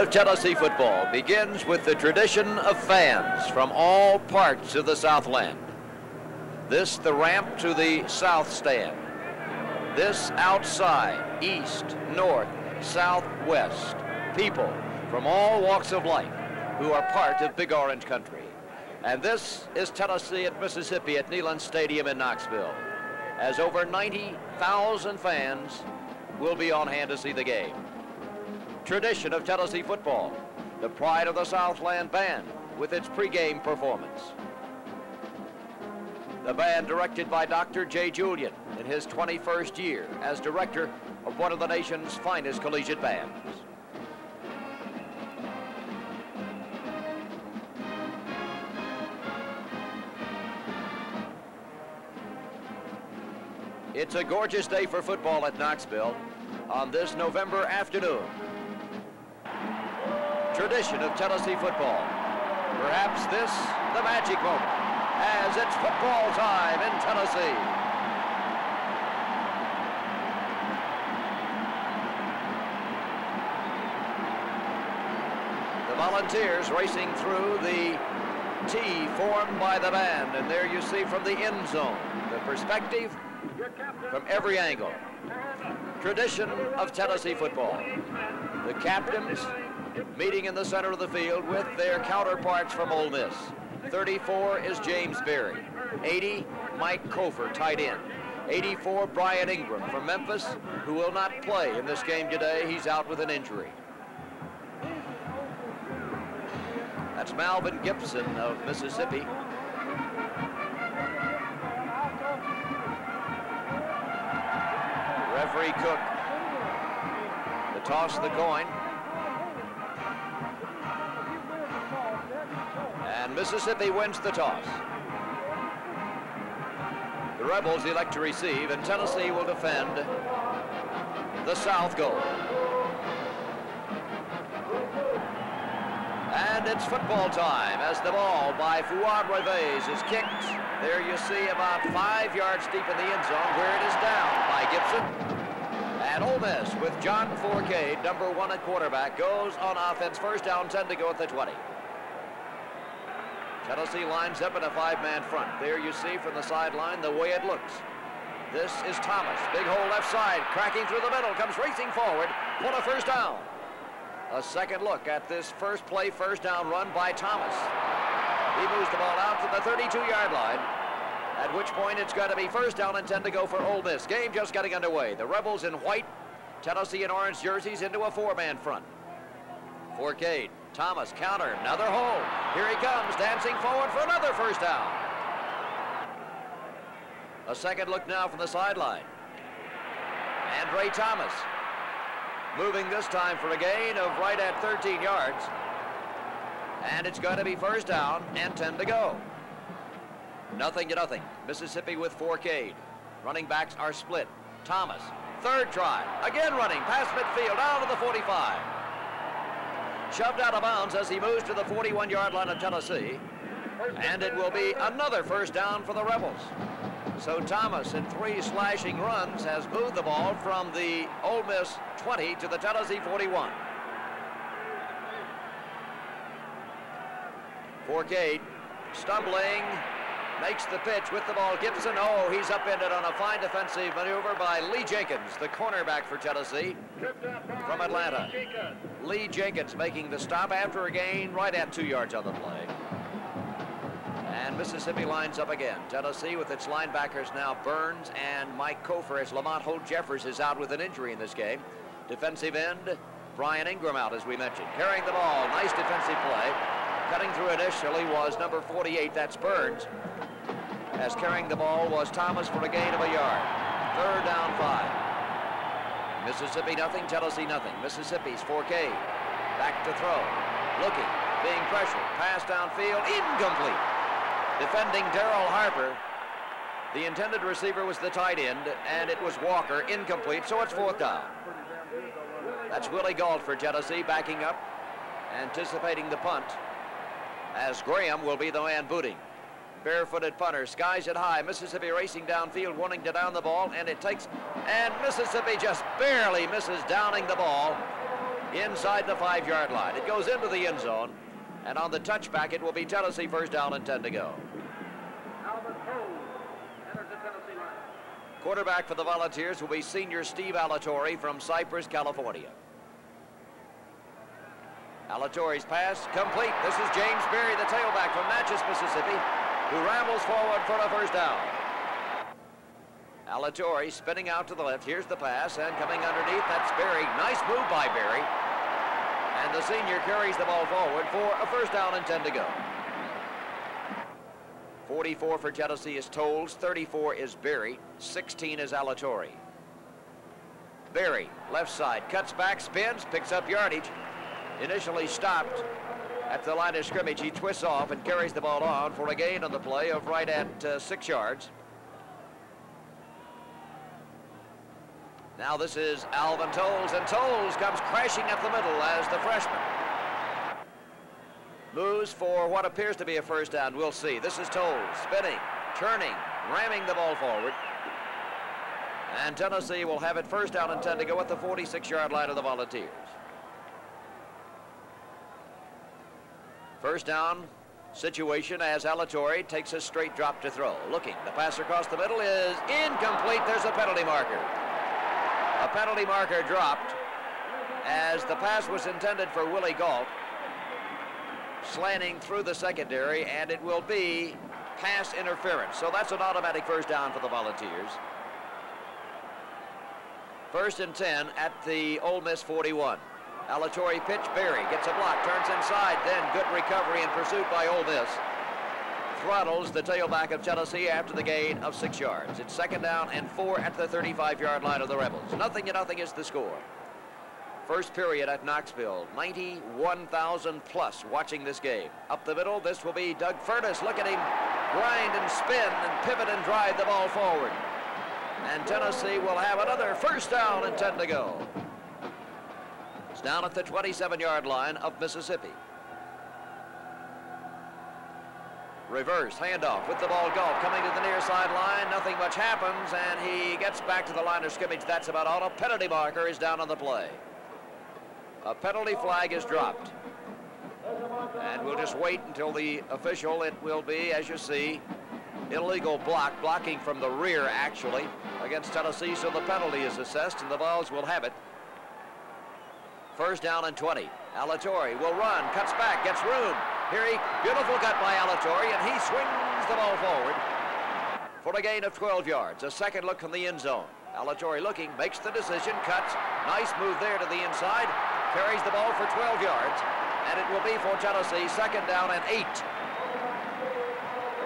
Tennessee football begins with the tradition of fans from all parts of the Southland. This the ramp to the South Stand. This outside, east, north, south, west. People from all walks of life who are part of Big Orange Country. And this is Tennessee at Mississippi at Neyland Stadium in Knoxville, as over 90,000 fans will be on hand to see the game. Tradition of Tennessee football, the pride of the Southland band with its pregame performance. The band directed by Dr. J. Julian in his 21st year as director of one of the nation's finest collegiate bands. It's a gorgeous day for football at Knoxville on this November afternoon. Tradition of Tennessee football. Perhaps this, the magic moment, as it's football time in Tennessee. The Volunteers racing through the T formed by the band, and there you see from the end zone the perspective from every angle. Tradition of Tennessee football. The captains meeting in the center of the field with their counterparts from Ole Miss. 34 is James Berry. 80, Mike Cofer, tight end. 84, Brian Ingram from Memphis, who will not play in this game today. He's out with an injury. That's Malvin Gibson of Mississippi. Referee Cook to toss the coin. And Mississippi wins the toss. The Rebels elect to receive, and Tennessee will defend the south goal. And it's football time as the ball by Fuad Reves is kicked. There you see about 5 yards deep in the end zone where it is down by Gibson. And Ole Miss with John Forcade, number 1 at quarterback, goes on offense. First down, 10 to go at the 20. Tennessee lines up in a 5-man front. There you see from the sideline the way it looks. This is Thomas. Big hole left side, cracking through the middle, comes racing forward for a first down. A second look at this first play, first down run by Thomas. He moves the ball out to the 32-yard line, at which point it's got to be first down and 10 to go for Ole Miss. Game just getting underway. The Rebels in white, Tennessee in orange jerseys into a 4-man front. Forcade, Thomas, counter, another hole. Here he comes, dancing forward for another first down. A second look now from the sideline. Andre Thomas, moving this time for a gain of right at 13 yards. And it's going to be first down and 10 to go. 0-0. Mississippi with Forcade. Running backs are split. Thomas, third try, again running past midfield down to the 45. Shoved out of bounds as he moves to the 41-yard line of Tennessee. And it will be another first down for the Rebels. So Thomas, in 3 slashing runs, has moved the ball from the Ole Miss 20 to the Tennessee 41. Forcade, stumbling, makes the pitch with the ball. Gibson, oh, he's upended on a fine defensive maneuver by Lee Jenkins, the cornerback for Tennessee from Atlanta. Lee Jenkins making the stop after a gain right at 2 yards on the play. And Mississippi lines up again. Tennessee with its linebackers now Burns and Mike Cofer, as Lamont Holt Jeffers is out with an injury in this game. Defensive end, Brian Ingram out, as we mentioned. Carrying the ball, nice defensive play. Cutting through initially was number 48, that's Burns. As carrying the ball was Thomas for a gain of a yard. Third down, 5. Mississippi nothing, Tennessee nothing. Mississippi's Forcade. Back to throw. Looking, being pressured. Pass downfield, incomplete. Defending Darrell Harper. The intended receiver was the tight end, and it was Walker, incomplete, so it's fourth down. That's Willie Gault for Tennessee, backing up, anticipating the punt, as Graham will be the man booting. Barefooted punter, skies it high. Mississippi racing downfield, wanting to down the ball, and it takes, and Mississippi just barely misses downing the ball inside the 5-yard line. It goes into the end zone, and on the touchback, it will be Tennessee first down and 10 to go. Quarterback for the Volunteers will be senior Steve Alatorre from Cypress, California. Alatorre's pass complete. This is James Berry, the tailback from Natchez, Mississippi, who rambles forward for a first down. Alatorre spinning out to the left. Here's the pass, and coming underneath, that's Berry. Nice move by Berry. And the senior carries the ball forward for a first down and 10 to go. 44 for Tennessee is Tolles, 34 is Berry, 16 is Alatorre. Berry, left side, cuts back, spins, picks up yardage. Initially stopped at the line of scrimmage. He twists off and carries the ball on for a gain on the play of right at 6 yards. Now this is Alvin Tolles, and Tolles comes crashing up the middle as the freshman moves for what appears to be a first down. We'll see. This is Tolles spinning, turning, ramming the ball forward. And Tennessee will have it first down and 10 to go at the 46-yard line of the Volunteers. First down situation as Alatorre takes a straight drop to throw. Looking, the pass across the middle is incomplete. There's a penalty marker. A penalty marker dropped as the pass was intended for Willie Galt, slanting through the secondary, and it will be pass interference. So that's an automatic first down for the Volunteers. First and 10 at the Ole Miss 41. Alatorre pitch, Berry gets a block, turns inside, then good recovery and pursuit by Ole Miss. Throttles the tailback of Tennessee after the gain of 6 yards. It's second down and 4 at the 35-yard line of the Rebels. 0-0 is the score. First period at Knoxville, 91,000 plus watching this game. Up the middle, this will be Doug Furness. Look at him grind and spin and pivot and drive the ball forward. And Tennessee will have another first down and 10 to go. It's down at the 27-yard line of Mississippi. Reverse handoff with the ball. Galt coming to the near sideline. Nothing much happens, and he gets back to the line of scrimmage. That's about all. A penalty marker is down on the play. A penalty flag is dropped. And we'll just wait until the official, it will be, as you see, illegal blocking from the rear, actually, against Tennessee, so the penalty is assessed, and the Vols will have it. First down and 20. Alatorre will run, cuts back, gets room. Here beautiful cut by Alatorre, and he swings the ball forward for a gain of 12 yards. A second look from the end zone. Alatorre looking, makes the decision, cuts. Nice move there to the inside. Carries the ball for 12 yards, and it will be for Tennessee, second down and 8.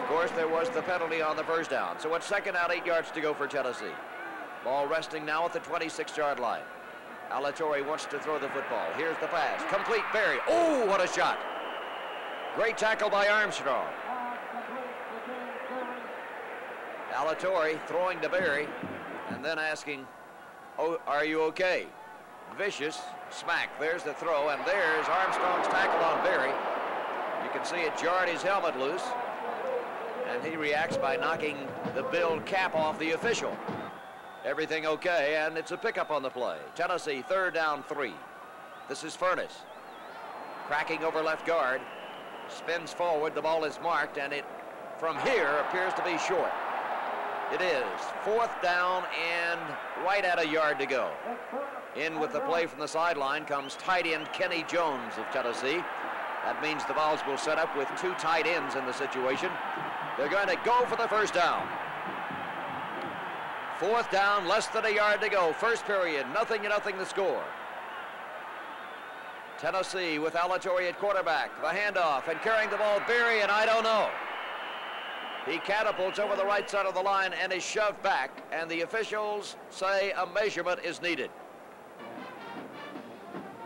Of course, there was the penalty on the first down, so it's second down, 8 yards to go for Tennessee. Ball resting now at the 26-yard line. Alatorre wants to throw the football. Here's the pass. Complete, Berry. Oh, what a shot. Great tackle by Armstrong. Alatorre throwing to Berry and then asking, oh, are you okay? Vicious smack. There's the throw, and there's Armstrong's tackle on Berry. You can see it jarred his helmet loose, and he reacts by knocking the billed cap off the official. Everything okay, and it's a pickup on the play. Tennessee, third down, 3. This is Furness. Cracking over left guard. Spins forward, the ball is marked, and it, from here, appears to be short. It is fourth down and right at a yard to go. In with the play from the sideline comes tight end Kenny Jones of Tennessee. That means the Vols will set up with 2 tight ends in the situation. They're going to go for the first down. Fourth down, less than a yard to go. First period, 0-0 the score. Tennessee with Alatorre at quarterback. The handoff and carrying the ball, Berry, and I don't know. He catapults over the right side of the line and is shoved back, and the officials say a measurement is needed.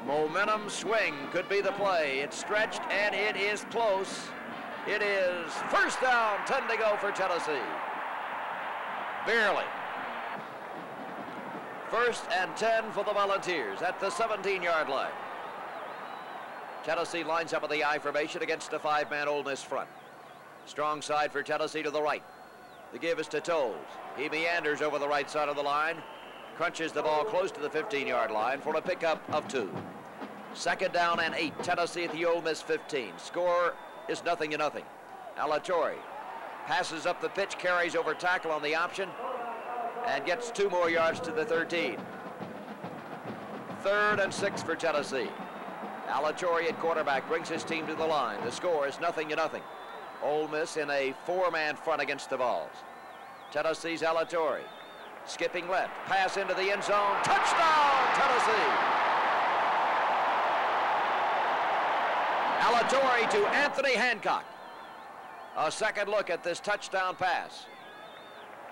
Momentum swing could be the play. It's stretched, and it is close. It is first down, 10 to go for Tennessee. Barely. First and 10 for the Volunteers at the 17-yard line. Tennessee lines up in the I formation against a 5-man Ole Miss front. Strong side for Tennessee to the right. The give is to Tolles. He meanders over the right side of the line, crunches the ball close to the 15-yard line for a pickup of 2. Second down and 8. Tennessee at the Ole Miss 15. Score is 0-0. Alatorre passes up the pitch, carries over tackle on the option, and gets 2 more yards to the 13. 3rd and 6 for Tennessee. Alatorre at quarterback brings his team to the line. The score is 0-0. Ole Miss in a 4-man front against the Vols. Tennessee's Alatorre skipping left, pass into the end zone, touchdown Tennessee! Alatorre to Anthony Hancock. A second look at this touchdown pass.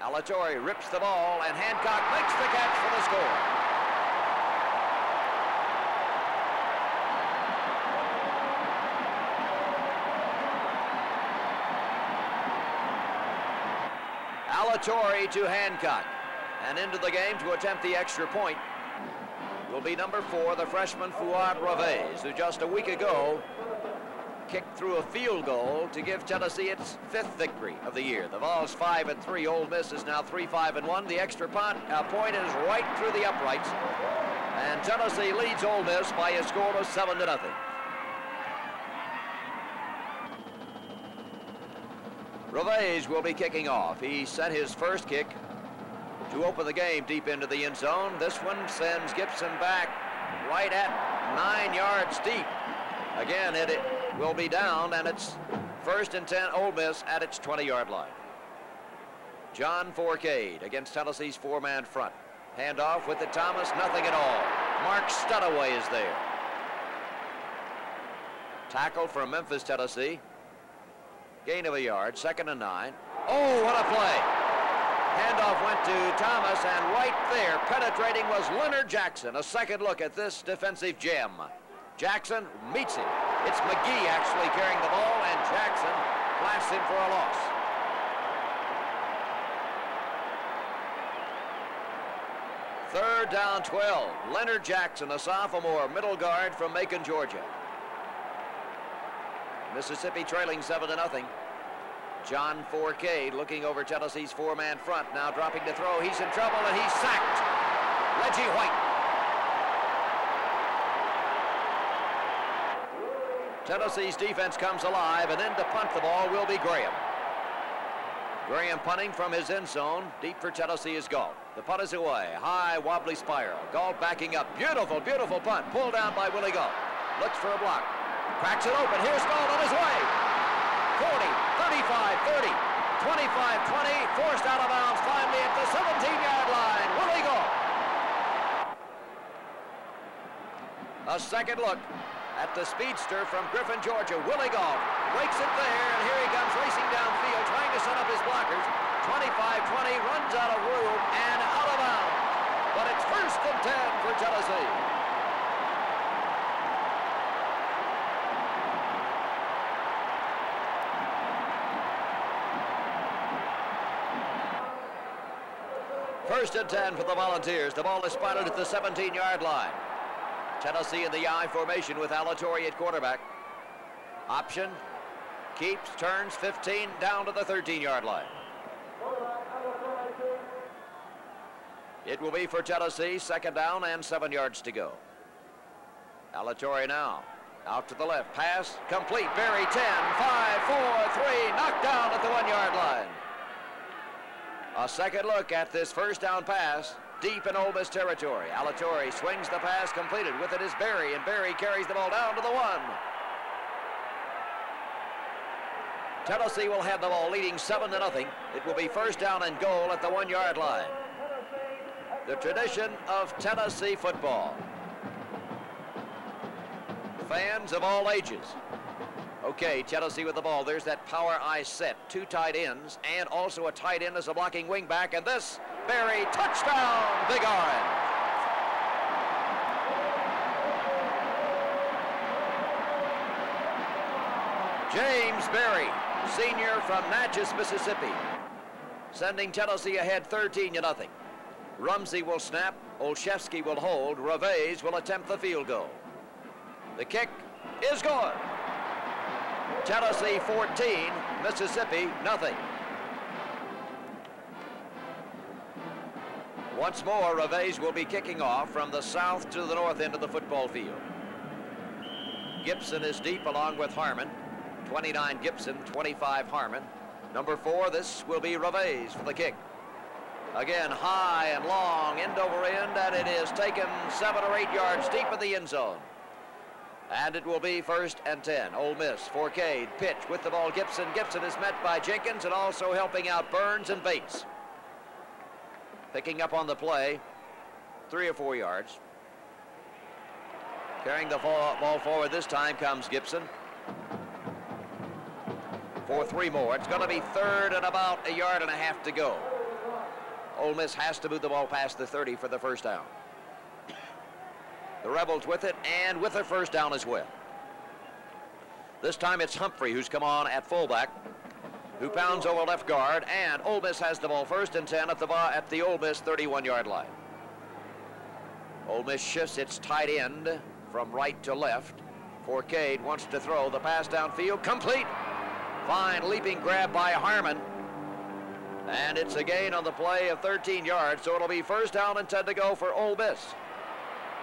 Alatorre rips the ball, and Hancock makes the catch for the score. Alatorre to Hancock, and into the game to attempt the extra point will be number 4, the freshman Fouad Ravez, who just a week ago kicked through a field goal to give Tennessee its 5th victory of the year. The Vols 5-3. Ole Miss is now 3-5-1. The extra point is right through the uprights, and Tennessee leads Ole Miss by a score of 7-0. Ravez will be kicking off. He sent his first kick to open the game deep into the end zone. This one sends Gibson back right at 9 yards deep. Again, it will be down, and it's 1st and 10, Ole Miss at its 20-yard line. John Forcade against Tennessee's 4-man front. Handoff with the Thomas, nothing at all. Mark Studaway is there. Tackle from Memphis, Tennessee. Gain of a yard, 2nd and 9. Oh, what a play! Handoff went to Thomas, and right there, penetrating was Leonard Jackson. A second look at this defensive gem. Jackson meets him. It's McGee actually carrying the ball, and Jackson blasts him for a loss. Third down 12. Leonard Jackson, a sophomore middle guard from Macon, Georgia. Mississippi trailing 7-0. John Forcade looking over Tennessee's 4-man front, now dropping to throw. He's in trouble, and he's sacked. Reggie White. Tennessee's defense comes alive, and in to punt the ball will be Graham. Graham punting from his end zone. Deep for Tennessee is Galt. The punt is away. High, wobbly spiral. Galt backing up. Beautiful, beautiful punt. Pulled down by Willie Galt. Looks for a block. Cracks it open. Here's Galt on his way. 40, 35, 30, 25, 20. Forced out of bounds finally at the 17-yard line. Willie Galt. A second look at the speedster from Griffin, Georgia. Willie Galt breaks it there, and here he comes racing downfield, trying to set up his blockers. 25-20, runs out of room and out of bounds. But it's 1st and 10 for Tennessee. First and 10 for the Volunteers. The ball is spotted at the 17-yard line. Tennessee in the I formation with Alatorre at quarterback. Option, keeps, turns, 15, down to the 13-yard line. It will be for Tennessee, 2nd down and 7 yards to go. Alatorre now, out to the left, pass, complete, Berry, 10, 5, 4, 3, knocked down at the 1-yard line. A second look at this first down pass, deep in Ole Miss territory. Alatorre swings the pass, completed. With it is Berry, and Berry carries the ball down to the 1. Tennessee will have the ball leading 7-0. It will be 1st down and goal at the 1-yard line. The tradition of Tennessee football. Fans of all ages. Okay, Tennessee with the ball. There's that power I set. 2 tight ends, and also a tight end as a blocking wingback. And this, Berry, touchdown, Big Orange. James Berry, senior from Natchez, Mississippi, sending Tennessee ahead 13-0. Rumsey will snap, Olszewski will hold, Ravez will attempt the field goal. The kick is good. Tennessee 14, Mississippi nothing. Once more, Ravez will be kicking off from the south to the north end of the football field. Gibson is deep along with Harmon. 29 Gibson, 25 Harmon. Number 4, this will be Reveiz for the kick. Again, high and long, end over end, and it is taken 7 or 8 yards deep in the end zone. And it will be 1st and 10. Ole Miss, Forcade, pitch with the ball. Gibson. Gibson is met by Jenkins and also helping out Burns and Bates. Picking up on the play, 3 or 4 yards. Carrying the ball forward this time comes Gibson. For 3 more. It's going to be 3rd and about 1.5 yards to go. Ole Miss has to move the ball past the 30 for the first down. The Rebels with it, and with a first down as well. This time it's Humphrey who's come on at fullback, who pounds over left guard, and Ole Miss has the ball 1st and 10 at the Ole Miss 31-yard line. Ole Miss shifts its tight end from right to left. Forcade wants to throw the pass downfield, complete. Fine leaping grab by Harmon. And it's a gain on the play of 13 yards, so it'll be 1st down and 10 to go for Ole Miss.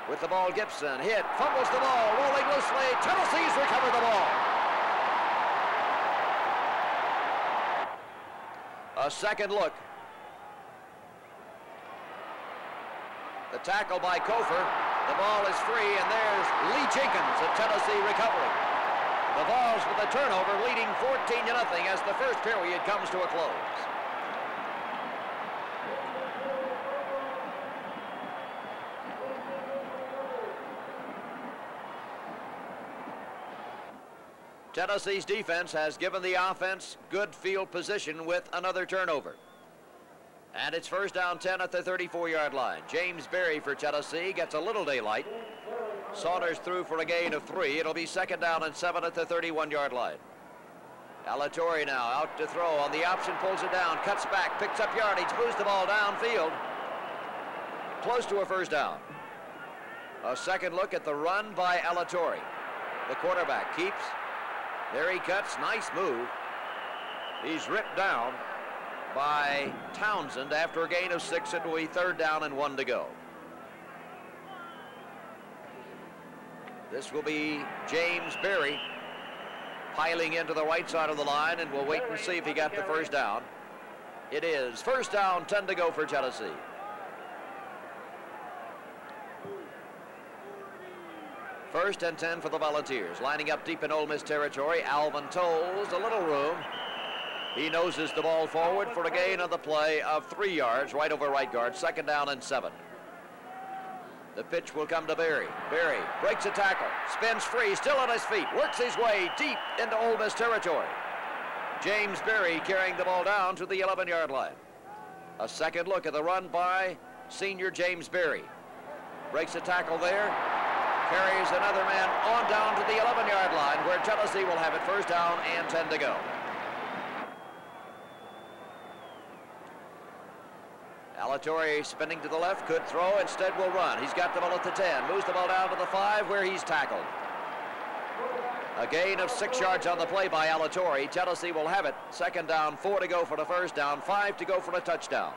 With the ball, Gibson hit, fumbles the ball, rolling loosely. Tennessee's recovered the ball. A second look. The tackle by Kofer. The ball is free, and there's Lee Jenkins at Tennessee recovering. The Vols with a turnover, leading 14-0 as the first period comes to a close. Tennessee's defense has given the offense good field position with another turnover. And it's 1st down 10 at the 34-yard line. James Berry for Tennessee gets a little daylight. Saunders through for a gain of 3. It'll be 2nd down and 7 at the 31-yard line. Alatorre now out to throw on the option, pulls it down, cuts back, picks up yardage, moves the ball downfield. Close to a 1st down. A second look at the run by Alatorre. The quarterback keeps. There he cuts, nice move. He's ripped down by Townsend after a gain of 6. It will be 3rd down and 1 to go. This will be James Berry piling into the right side of the line, and we'll wait and see if he got the 1st down. It is 1st down, 10 to go for Tennessee. First and 10 for the Volunteers. Lining up deep in Ole Miss territory. Alvin Tolles, a little room. He noses the ball forward for a gain on the play of 3 yards, right over right guard. 2nd down and 7. The pitch will come to Berry. Berry breaks a tackle, spins free, still on his feet, works his way deep into Ole Miss territory. James Berry carrying the ball down to the 11-yard line. A second look at the run by senior James Berry. Breaks a tackle there. Carries another man on down to the 11-yard line, where Tennessee will have it 1st down and 10 to go. Alatorre spinning to the left, could throw, instead will run. He's got the ball at the 10, moves the ball down to the 5, where he's tackled. A gain of 6 yards on the play by Alatorre. Tennessee will have it. 2nd down, 4 to go for the 1st down, 5 to go for a touchdown.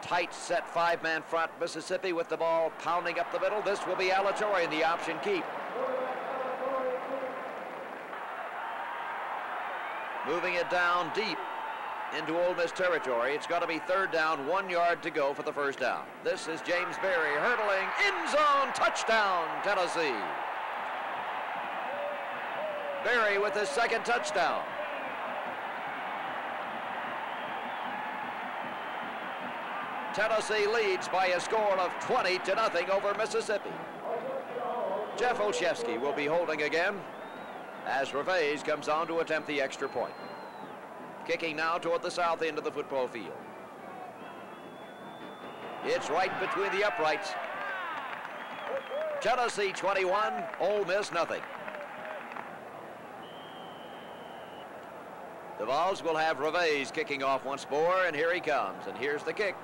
Tight set 5-man front. Mississippi with the ball pounding up the middle. This will be Alatorre in the option keep. Moving it down deep into Ole Miss territory. It's got to be 3rd down, 1 yard to go for the 1st down. This is James Berry hurdling, end zone, touchdown, Tennessee. Berry with his 2nd touchdown. Tennessee leads by a score of 20-0 over Mississippi. Jeff Olszewski will be holding again as Reveiz comes on to attempt the extra point. Kicking now toward the south end of the football field. It's right between the uprights. Tennessee 21, Ole Miss nothing. The Vols will have Reveiz kicking off once more, and here he comes, and here's the kick.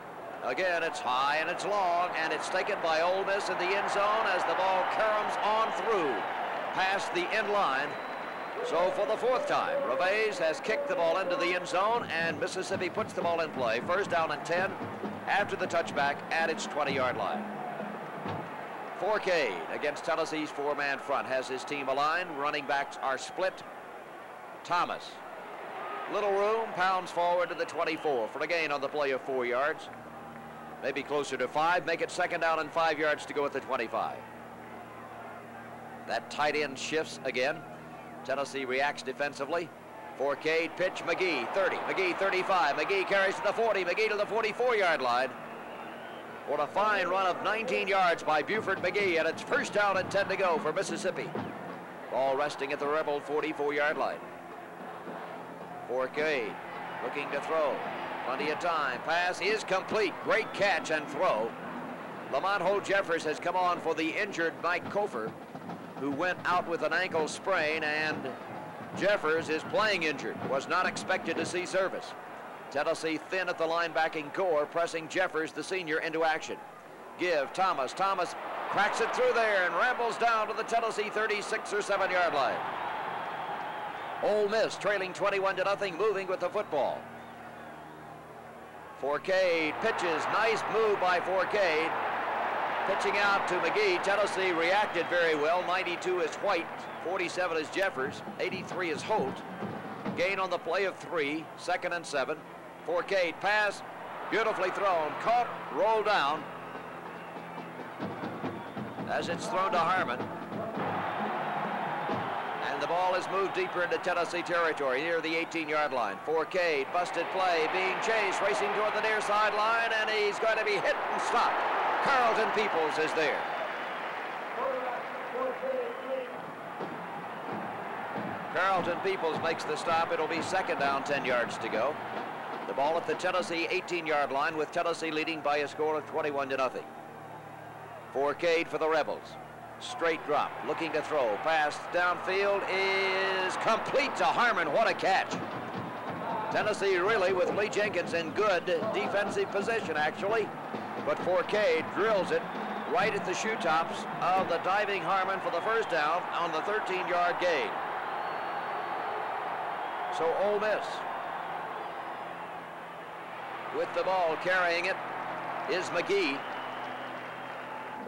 Again, it's high and it's long, and it's taken by Ole Miss in the end zone as the ball caroms on through past the end line. So for the 4th time, Reveiz has kicked the ball into the end zone, and Mississippi puts the ball in play. 1st down and 10 after the touchback at its 20-yard line. Forcade against Tennessee's four-man front has his team aligned. Running backs are split. Thomas, little room, pounds forward to the 24 for a gain on the play of 4 yards. Maybe closer to 5. Make it 2nd down and 5 yards to go at the 25. That tight end shifts again. Tennessee reacts defensively. Forcade, pitch, McGee, 30. McGee, 35. McGee carries to the 40. McGee to the 44-yard line. What a fine run of 19 yards by Buford McGee, and it's 1st down and 10 to go for Mississippi. Ball resting at the Rebel 44-yard line. Forcade looking to throw. Plenty of time. Pass is complete. Great catch and throw. Lamont Holt-Jeffers has come on for the injured Mike Kofer, who went out with an ankle sprain, and Jeffers is playing injured. Was not expected to see service. Tennessee thin at the linebacking core, pressing Jeffers, the senior, into action. Give Thomas. Thomas cracks it through there and rambles down to the Tennessee 36 or 7 yard line. Ole Miss trailing 21-0, moving with the football. Forcade pitches. Nice move by Forcade. Pitching out to McGee. Tennessee reacted very well. 92 is White, 47 is Jeffers, 83 is Holt. Gain on the play of 3, 2nd and 7. Forcade pass, beautifully thrown, caught, rolled down as it's thrown to Harmon. And the ball is moved deeper into Tennessee territory near the 18-yard line. Forcade, busted play, being chased, racing toward the near sideline, and he's going to be hit and stopped. Carlton Peoples is there. Carlton Peoples makes the stop. It'll be 2nd down, 10 yards to go. The ball at the Tennessee 18-yard line, with Tennessee leading by a score of 21-0. Forcade for the Rebels. Straight drop, looking to throw. Pass downfield is complete to Harmon. What a catch. Tennessee really with Lee Jenkins in good defensive position, actually. But Forcade drills it right at the shoe tops of the diving Harmon for the 1st down on the 13-yard gain. So Ole Miss with the ball, carrying it is McGee.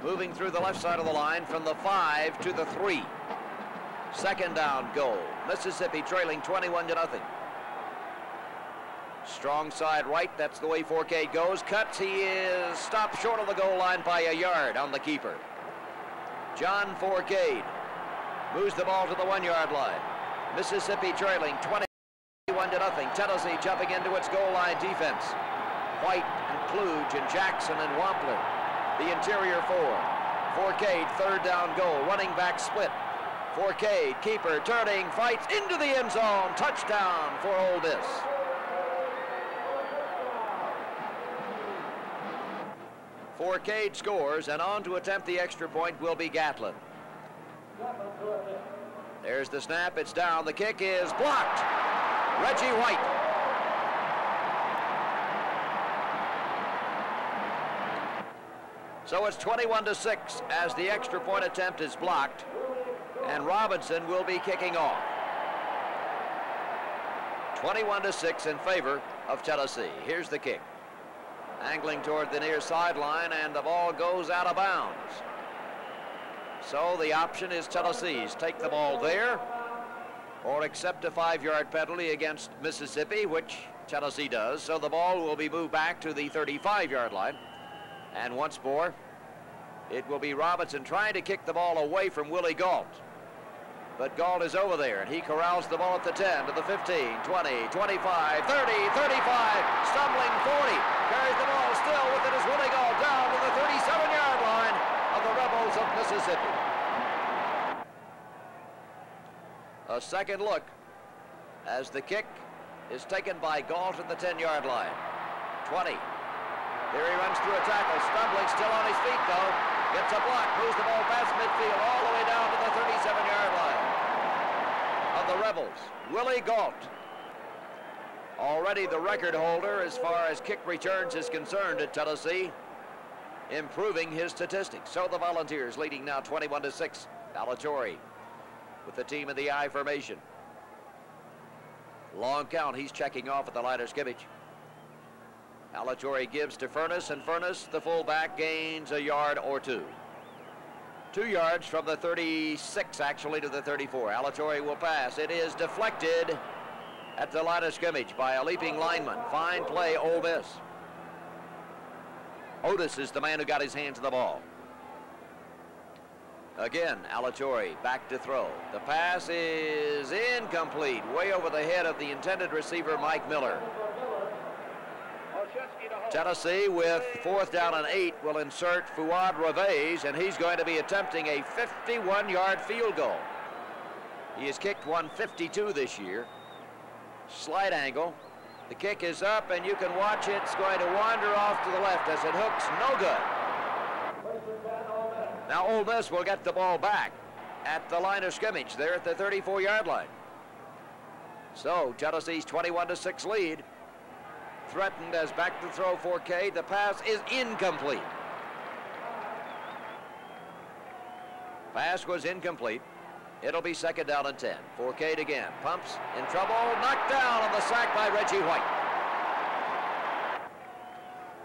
Moving through the left side of the line from the 5 to the 3. 2nd down goal. Mississippi trailing 21-0. Strong side right, that's the way Forcade goes. Cuts, he is stopped short of the goal line by a yard on the keeper. John Forcade moves the ball to the 1-yard line. Mississippi trailing 21-0. Tennessee jumping into its goal line defense. White and Kluge and Jackson and Wampler, the interior 4. Forcade, 3rd down goal. Running back split. Forcade, keeper, turning, fights into the end zone. Touchdown for Ole Miss. Forcade scores, and on to attempt the extra point will be Gatlin. There's the snap, it's down, the kick is blocked. Reggie White. So it's 21-6 as the extra point attempt is blocked, and Robinson will be kicking off. 21-6 in favor of Tennessee. Here's the kick. Angling toward the near sideline, and the ball goes out of bounds. So the option is Tennessee's. Take the ball there or accept a 5-yard penalty against Mississippi, which Tennessee does. So the ball will be moved back to the 35-yard line. And once more, it will be Robinson trying to kick the ball away from Willie Gault. But Gault is over there, and he corrals the ball at the 10 to the 15, 20, 25, 30, 35, stumbling 40. Carries the ball still with it as Willie Gault down to the 37-yard line of the Rebels of Mississippi. A second look as the kick is taken by Gault at the 10-yard line. 20. There he runs through a tackle, stumbling, still on his feet though. Gets a block, moves the ball past midfield all the way down to the 37-yard line of the Rebels. Willie Gault, already the record holder as far as kick returns is concerned at Tennessee, improving his statistics. So the Volunteers leading now 21-6. Alatorre with the team in the I formation. Long count, he's checking off at the line of scrimmage. Alatorre gives to Furness, and Furness, the fullback, gains a yard or two. 2 yards from the 36, actually, to the 34. Alatorre will pass. It is deflected at the line of scrimmage by a leaping lineman. Fine play, Ole Miss. Otis is the man who got his hands on the ball. Again, Alatorre back to throw. The pass is incomplete, way over the head of the intended receiver, Mike Miller. Tennessee, with 4th down and 8, will insert Fouad Reveiz, and he's going to be attempting a 51-yard field goal. He has kicked 152 this year. Slight angle. The kick is up, and you can watch it. It's going to wander off to the left as it hooks. No good. Now Ole Miss will get the ball back at the line of scrimmage there at the 34-yard line. So Tennessee's 21-6 lead. Threatened as back to throw for Cade. The pass is incomplete. Pass was incomplete. It'll be 2nd down and 10. For Cade again. Pumps, in trouble, knocked down on the sack by Reggie White.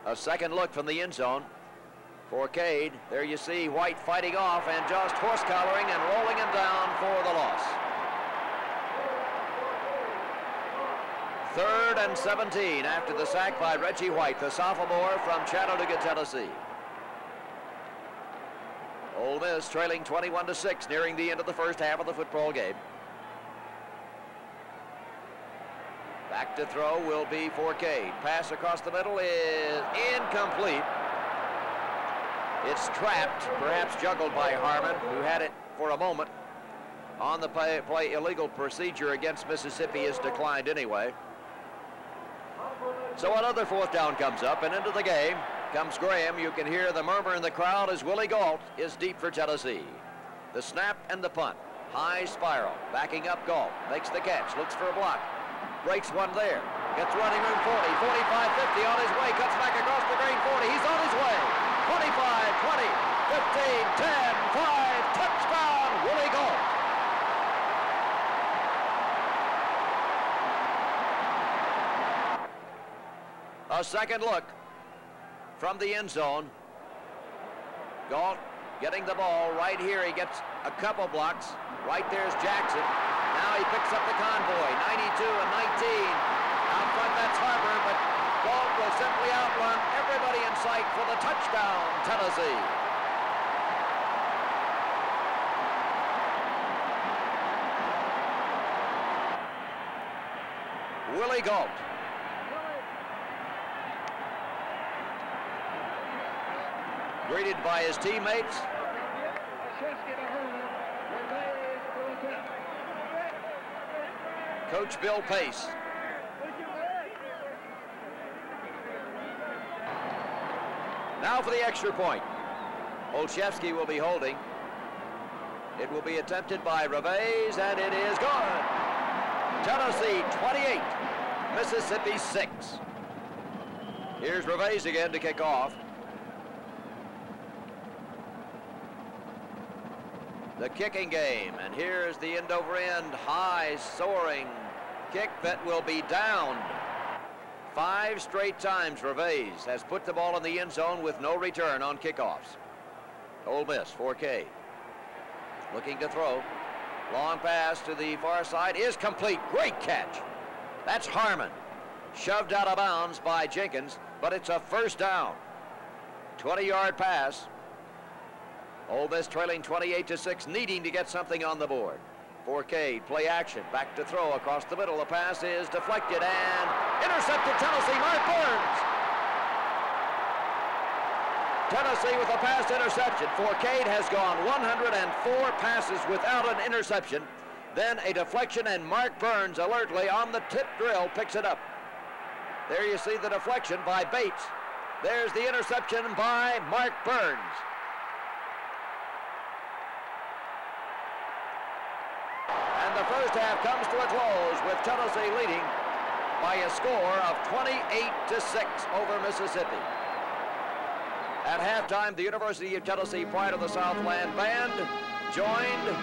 A second look from the end zone for Cade. There you see White fighting off and just horse collaring and rolling him down for the loss. 3rd and 17 after the sack by Reggie White, the sophomore from Chattanooga, Tennessee. Ole Miss trailing 21-6, nearing the end of the first half of the football game. Back to throw will be for Cade. Pass across the middle is incomplete. It's trapped, perhaps juggled by Harmon, who had it for a moment. On the play, illegal procedure against Mississippi is declined anyway. So another 4th down comes up, and into the game comes Graham. You can hear the murmur in the crowd as Willie Gault is deep for Tennessee. The snap and the punt. High spiral. Backing up Gault. Makes the catch. Looks for a block. Breaks one there. Gets running room 40. 45, 50 on his way. Cuts back across the green 40. He's on his way. 25, 20, 15, 10, 5. Touchdown, Willie Gault. A second look from the end zone. Gault getting the ball right here. He gets a couple blocks. Right there's Jackson. Now he picks up the convoy. 92 and 19. Out front, that's Harper, but Gault will simply outrun everybody in sight for the touchdown, Tennessee. Willie Gault. Greeted by his teammates. Coach Bill Pace. Now for the extra point. Olszewski will be holding. It will be attempted by Reveiz, and it is good. Tennessee 28, Mississippi 6. Here's Reveiz again to kick off. The kicking game, and here's the end over end, high soaring kick that will be downed. 5 straight times Reveiz has put the ball in the end zone with no return on kickoffs. Ole Miss, 4K. Looking to throw. Long pass to the far side is complete. Great catch. That's Harmon. Shoved out of bounds by Jenkins, but it's a 1st down. 20-yard pass. Ole Miss trailing 28-6, needing to get something on the board. 4K, play action, back to throw across the middle. The pass is deflected and intercepted. Tennessee, Mark Burns. Tennessee with a pass interception. 4K has gone 104 passes without an interception. Then a deflection, and Mark Burns alertly on the tip drill picks it up. There you see the deflection by Bates. There's the interception by Mark Burns. And the first half comes to a close with Tennessee leading by a score of 28-6 over Mississippi. At halftime, the University of Tennessee Pride of the Southland Band, joined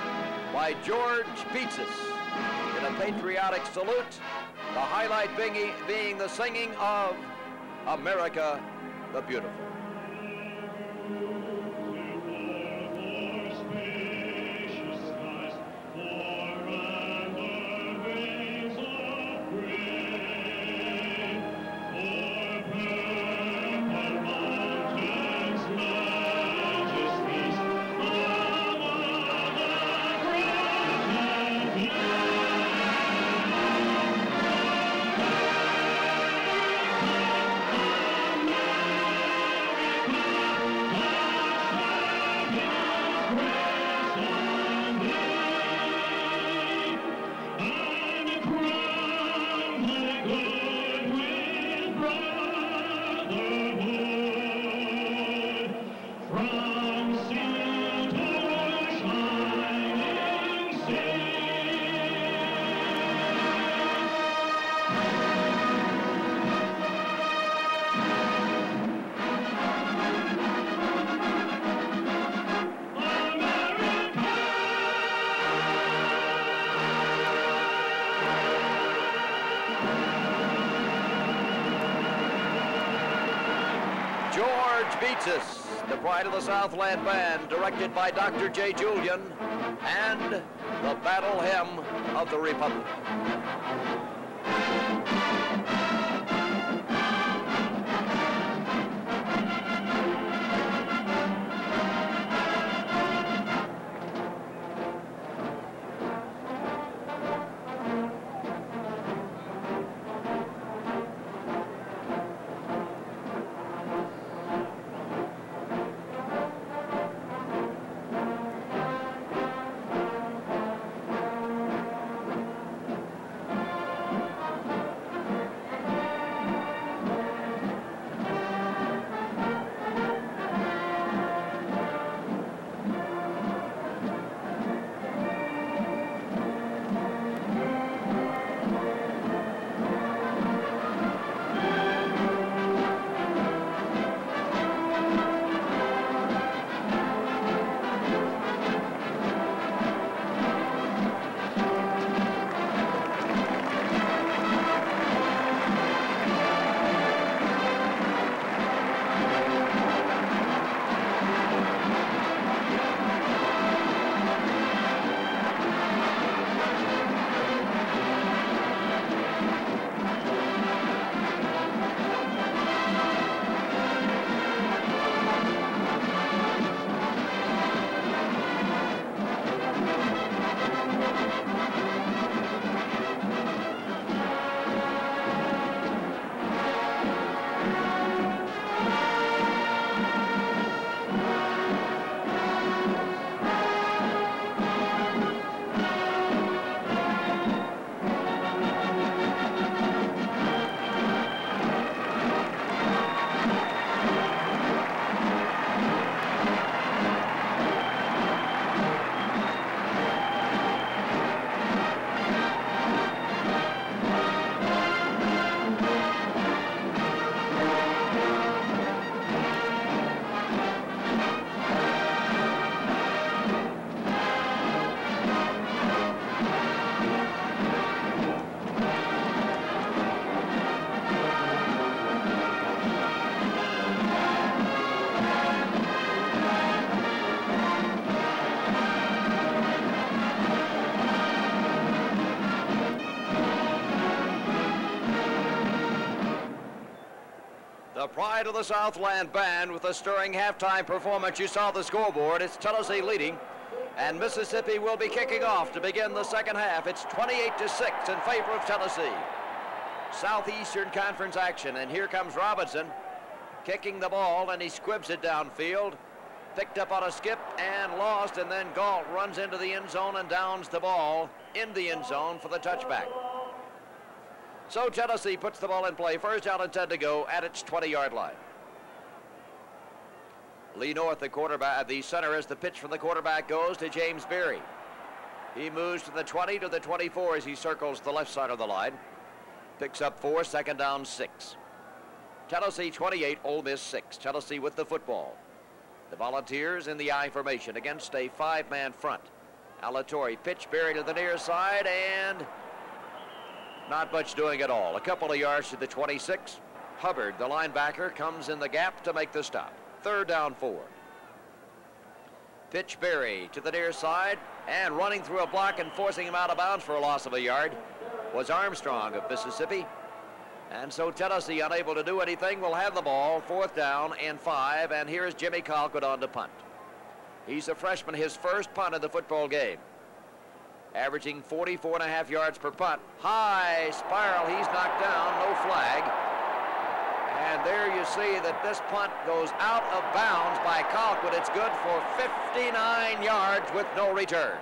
by George Pietzes in a patriotic salute, the highlight being the singing of America the Beautiful. George Beats Us, the Pride of the Southland Band, directed by Dr. J. Julian, and the Battle Hymn of the Republic. The Pride of the Southland Band with a stirring halftime performance. You saw the scoreboard. It's Tennessee leading, and Mississippi will be kicking off to begin the second half. It's 28-6 in favor of Tennessee. Southeastern Conference action, and here comes Robinson kicking the ball, and he squibs it downfield. Picked up on a skip and lost, and then Galt runs into the end zone and downs the ball in the end zone for the touchback. So Tennessee puts the ball in play. First down and 10 to go at its 20-yard line. Lee North, the quarterback, the center, as the pitch from the quarterback goes to James Berry. He moves to the 20 to the 24 as he circles the left side of the line. Picks up 4, second down 6. Tennessee 28, Ole Miss 6. Tennessee with the football. The Volunteers in the I formation against a 5-man front. Alatorre pitch, Berry to the near side, and not much doing at all. A couple of yards to the 26. Hubbard, the linebacker, comes in the gap to make the stop. Third down 4. Pitch, Berry to the near side, and running through a block and forcing him out of bounds for a loss of a yard was Armstrong of Mississippi. And so Tennessee, unable to do anything, will have the ball. Fourth down and 5, and here's Jimmy Colquitt on to punt. He's a freshman, his first punt of the football game. Averaging 44.5 yards per punt. High spiral, he's knocked down, no flag. And there you see that this punt goes out of bounds by Colquitt. It's good for 59 yards with no return.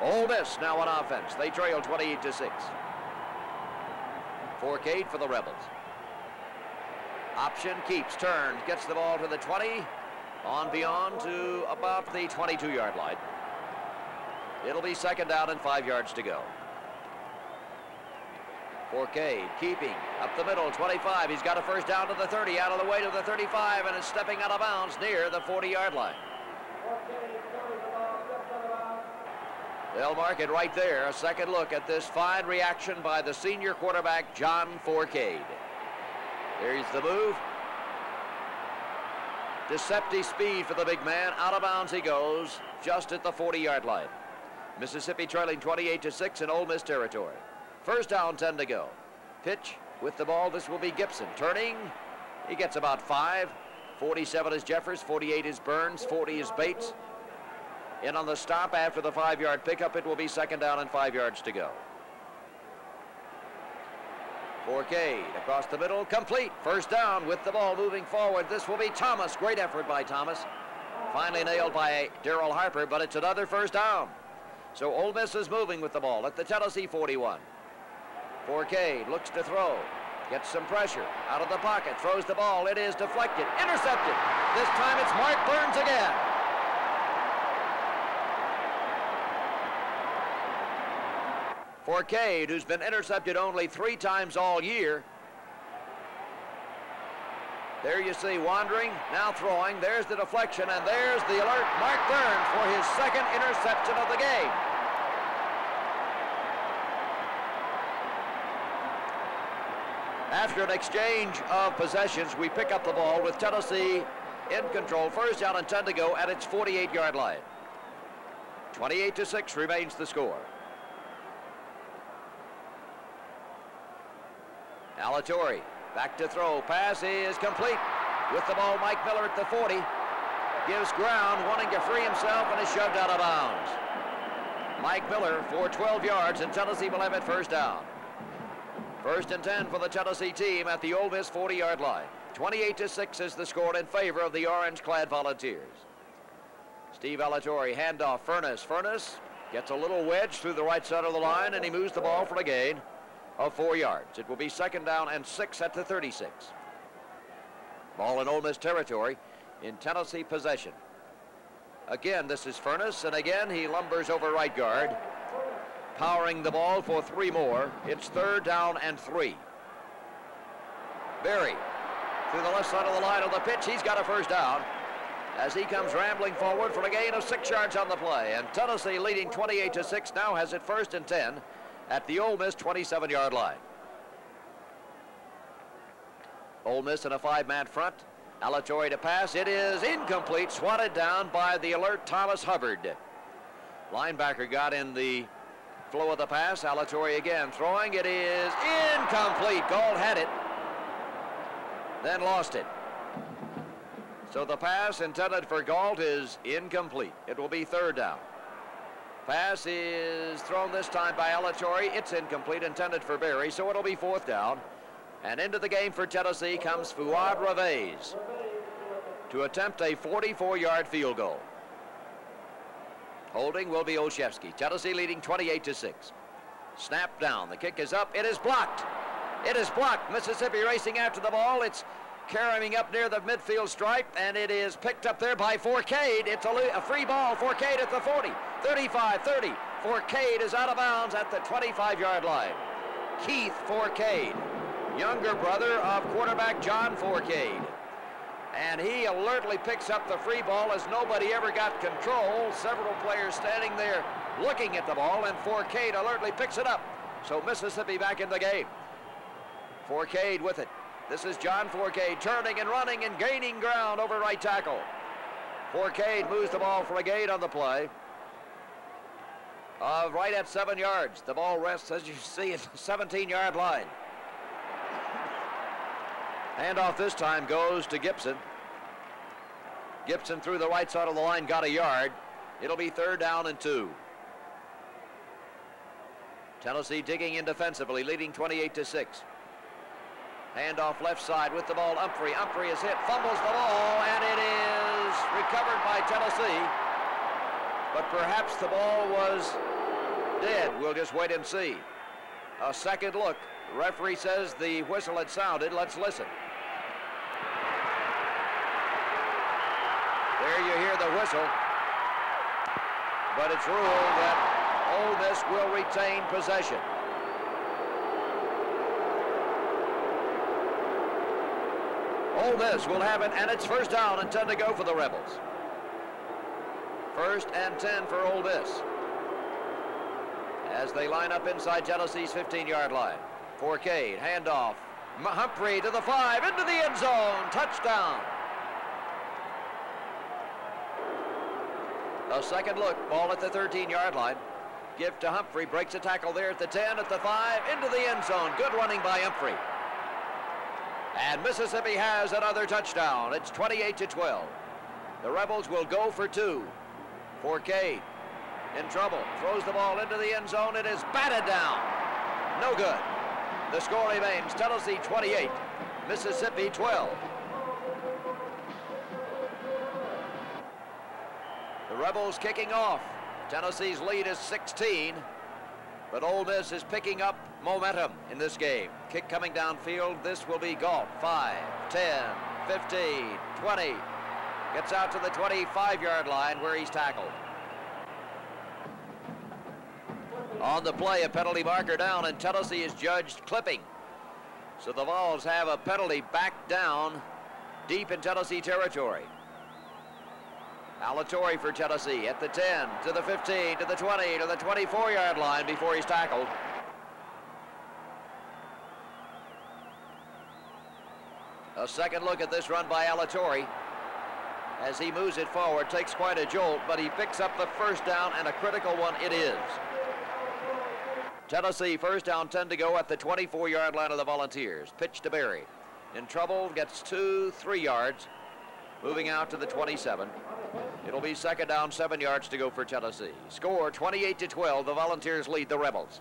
Ole Miss now on offense. They trail 28-6. Forcade for the Rebels. Option keeps, turns, gets the ball to the 20, on beyond to about the 22-yard line. It'll be second down and 5 yards to go. Forcade keeping up the middle, 25. He's got a first down to the 30, out of the way to the 35, and is stepping out of bounds near the 40-yard line. They'll mark it right there. A second look at this fine reaction by the senior quarterback, John Forcade. Here's the move. Deceptive speed for the big man. Out of bounds he goes, just at the 40-yard line. Mississippi trailing 28-6 in Ole Miss territory. First down, 10 to go. Pitch with the ball. This will be Gibson. Turning. He gets about 5. 47 is Jeffers. 48 is Burns. 40 is Bates. In on the stop after the 5-yard pickup. It will be second down and 5 yards to go. Forcade across the middle, complete. First down with the ball moving forward. This will be Thomas. Great effort by Thomas. Finally nailed by Darrell Harper, but it's another first down. So Ole Miss is moving with the ball at the Tennessee 41. Forcade looks to throw. Gets some pressure. Out of the pocket. Throws the ball. It is deflected. Intercepted. This time it's Mark Burns again. Forcade, who's been intercepted only 3 times all year. There you see wandering, now throwing. There's the deflection, and there's the alert. Mark Burns for his second interception of the game. After an exchange of possessions, we pick up the ball with Tennessee in control. First down and 10 to go at its 48-yard line. 28-6 remains the score. Alatorre back to throw. Pass is complete. With the ball, Mike Miller at the 40. Gives ground, wanting to free himself, and is shoved out of bounds. Mike Miller for 12 yards, and Tennessee will have it first down. First and 10 for the Tennessee team at the Ole Miss 40-yard line. 28-6 is the score in favor of the orange-clad Volunteers. Steve Alatorre, handoff. Furness gets a little wedge through the right side of the line, and he moves the ball for a gain of 4 yards. It will be second down and 6 at the 36. Ball in Ole Miss territory in Tennessee possession. Again, this is Furness, and again he lumbers over right guard, powering the ball for 3 more. It's third down and 3. Berry through the left side of the line on the pitch. He's got a first down as he comes rambling forward for a gain of 6 yards on the play. And Tennessee, leading 28-6, now has it first and 10 at the Ole Miss 27-yard line. Ole Miss in a 5-man front. Alatorre to pass. It is incomplete. Swatted down by the alert Thomas Hubbard. Linebacker got in the flow of the pass. Alatorre again throwing. It is incomplete. Gault had it, then lost it. So the pass intended for Gault is incomplete. It will be third down. Pass is thrown this time by Alatorre. It's incomplete, intended for Berry, so it'll be fourth down. And into the game for Tennessee comes Fuad Ravez to attempt a 44-yard field goal. Holding will be Olszewski. Tennessee leading 28-6. Snap down. The kick is up. It is blocked. It is blocked. Mississippi racing after the ball. It's carrying up near the midfield stripe, and it is picked up there by Forcade. It's a free ball. Forcade at the 40, 35, 30. Forcade is out of bounds at the 25-yard line. Keith Forcade, younger brother of quarterback John Forcade. And he alertly picks up the free ball as nobody ever got control. Several players standing there looking at the ball, and Forcade alertly picks it up. So Mississippi back in the game. Forcade with it. This is John Forcade turning and running and gaining ground over right tackle. Forcade moves the ball for a gain on the play. Right at 7 yards. The ball rests, as you see, at the 17-yard line. Handoff this time goes to Gibson. Gibson through the right side of the line, got a yard. It'll be third down and 2. Tennessee digging in defensively, leading 28-6. Handoff left side with the ball. Humphrey is hit, fumbles the ball, and it is recovered by Tennessee. But perhaps the ball was dead. We'll just wait and see. A second look. The referee says the whistle had sounded. Let's listen. There you hear the whistle. But it's ruled that Ole Miss will retain possession. Ole Miss will have it, and it's first down and 10 to go for the Rebels. First and 10 for Ole Miss as they line up inside Tennessee's 15-yard line. Forcade, handoff. Humphrey to the 5, into the end zone. Touchdown. A second look, ball at the 13-yard line. Give to Humphrey, breaks a tackle there at the 10, at the 5, into the end zone. Good running by Humphrey. And Mississippi has another touchdown. It's 28-12. The Rebels will go for 2. Forcade in trouble, throws the ball into the end zone. It is batted down. No good. The score remains Tennessee 28, Mississippi 12. The Rebels kicking off. Tennessee's lead is 16, but Ole Miss is picking up momentum in this game. Kick coming downfield. This will be Galt. 5, 10, 15, 20. Gets out to the 25-yard line where he's tackled. On the play, a penalty marker down, and Tennessee is judged clipping. So the Vols have a penalty back down deep in Tennessee territory. Alatori for Tennessee at the 10, to the 15, to the 20, to the 24-yard line before he's tackled. A second look at this run by Alatori. As he moves it forward, takes quite a jolt, but he picks up the first down, and a critical one it is. Tennessee first down, 10 to go at the 24-yard line of the Volunteers. Pitch to Berry. In trouble, gets 2-3 yards. Moving out to the 27. It'll be second down, 7 yards to go for Tennessee. Score 28-12. The Volunteers lead the Rebels.